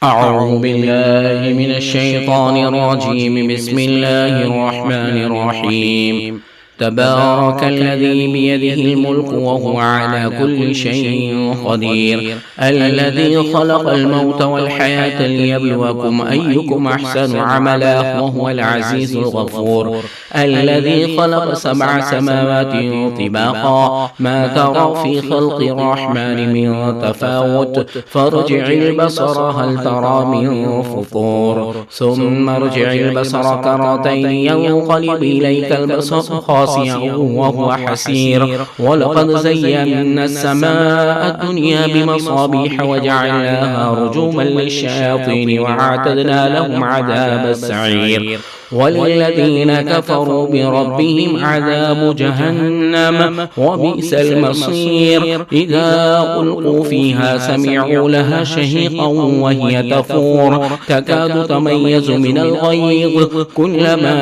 أعوذ بالله من الشيطان الرجيم. بسم الله الرحمن الرحيم. تبارك الذي بيده الملك وهو على كل شيء قدير، الذي خلق الموت والحياة ليبلوكم أيكم أحسن عملا وهو العزيز الغفور، الذي خلق 7 سماوات طباقا ما ترى في خلق الرحمن من تفاوت فارجع البصر هل ترى من فطور، ثم ارجع البصر كرتين ينقلب إليك البصر وهو حسير، ولقد زينا السماء الدنيا بمصابيح وجعلناها رجوما للشياطين وأعتدنا لهم عذاب السعير، وللذين كفروا بربهم عذاب جهنم وبئس المصير. إذا ألقوا فيها سمعوا لها شهيقا وهي تفور تكاد تميز من الغيظ، كلما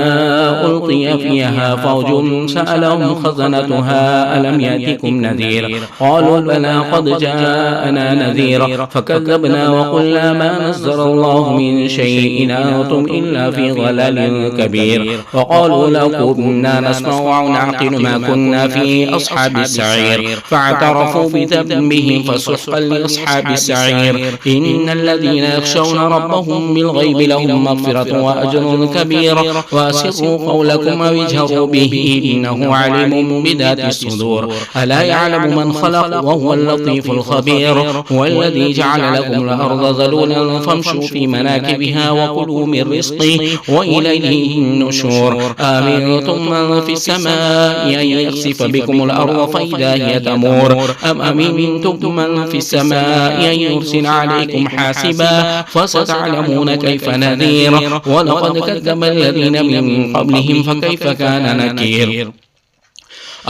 ألقي فيها فوج سألهم خزنتها ألم يأتكم نذير، قالوا بلى قد جاءنا نذير فكذبنا وقلنا ما نزل الله من شيء إن أنتم إلا في ضلال كبير، وقالوا لو كنا نسمع أو نعقل ما كنا في أصحاب السعير، فاعترفوا بذنبهم فسحقا لأصحاب السعير. إن الذين يخشون ربهم بالغيب لهم مغفرة وأجر كبير، وأسروا قولكم أو اجهروا به إنه عليم بذات الصدور، ألا يعلم من خلق وهو اللطيف الخبير. هو الذي جعل لكم الأرض ذلولا فامشوا في مناكبها وكلوا من رزقه وإليه النشور. آمنتم من في السماء أن يخسف بكم الأرض فإذا هي تمور، أم أمنتم من في السماء أن يرسل عليكم حاسبا فستعلمون كيف نذير. ولقد كذب الذين من قبلهم فكيف كان نكير.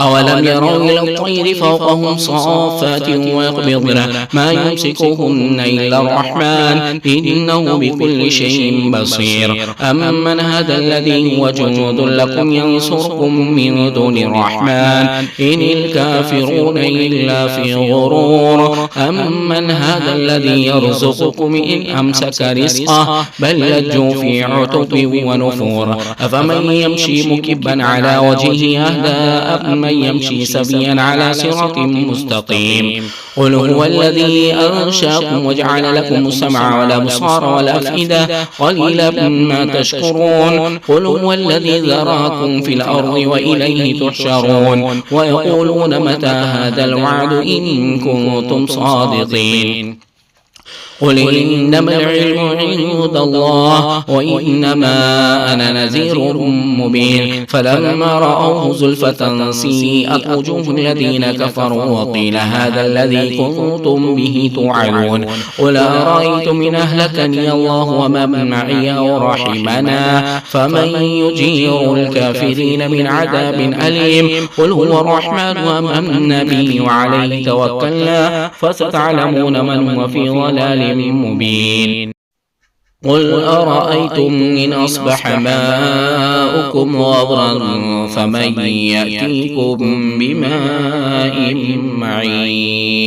أولم يروا إلى الطير فوقهم صافات ويقبضن ما يمسكهن إلا الرحمن إنه بكل شيء بصير. أمن هذا الذي هو جند لكم ينصركم من دون الرحمن إن الكافرون إلا في غرور. أمن هذا الذي يرزقكم إن أمسك رزقه بل لجوا في عتب ونفور. أفمن يمشي مكبا على وجهه أهدى أم من يمشي سبيا على صراط مستقيم. قل هو الذي أنشاكم وجعل لكم السمع والأبصار والأفئدة قليلا ما تشكرون. قل هو الذي ذراكم في الأرض وإليه تحشرون. ويقولون متى هذا الوعد إن كنتم صادقين. قل إنما العلم عند الله وإنما أنا نذير مبين. فلما رأوه زلفة سيئت وجوه الذين كفروا وقيل هذا الذي كنتم به توعدون. قل أرأيتم إن أهلكني الله ومن معي أو رحمنا فمن يجير الكافرين من عذاب أليم. قل هو الرحمن وآمنا به وعليه توكلنا فستعلمون من هو في ضلال مبين. قل أرأيتم إن أصبح ماؤكم غورا فمن يأتيكم بماء معين.